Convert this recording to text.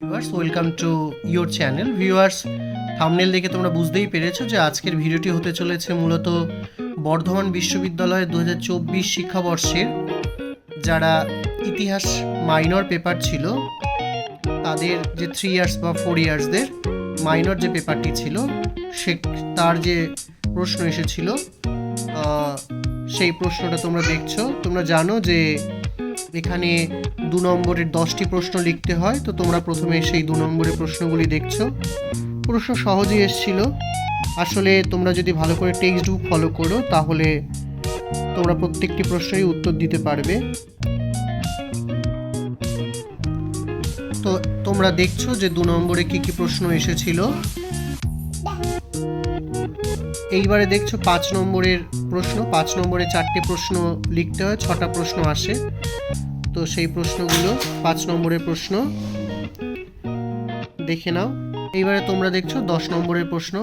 Viewers welcome to your channel. Viewers thumbnail দেখে তোমরা বুঝতেই পেরেছো যে আজকের ভিডিওটি হতে চলেছে মূলত বর্ধমান বিশ্ববিদ্যালয়ের 2024 শিক্ষাবর্ষের যারা ইতিহাস মাইনর পেপার ছিল তাদের যে 3 ইয়ার্স বা 4 ইয়ার্সদের মাইনর যে পেপারটি ছিল তার যে প্রশ্ন এসেছিল সেই প্রশ্নটা তোমরা দেখছো। তোমরা জানো যে এখানে 2 নম্বরের 10টি প্রশ্ন লিখতে হয়, তো তোমরা প্রথমে সেই 2 নম্বরের প্রশ্নগুলি দেখছো। প্রশ্ন সহজেই এসেছিল। আসলে তোমরা যদি ভালো করে টেক্সট বুক ফলো করো তাহলে তোমরা প্রত্যেকটি প্রশ্নেরই উত্তর দিতে পারবে। তো তোমরা দেখছো যে 2 নম্বরে কি কি প্রশ্ন এসেছিল। এইবারে দেখছো 5 নম্বরের প্রশ্ন। 5 নম্বরে 4টে প্রশ্ন লিখতে হয়, 6টা প্রশ্ন আসে। তো সেই প্রশ্নগুলো 5 নম্বরের প্রশ্ন দেখে নাও। এইবারে তোমরা দেখছো 10 নম্বরের প্রশ্ন।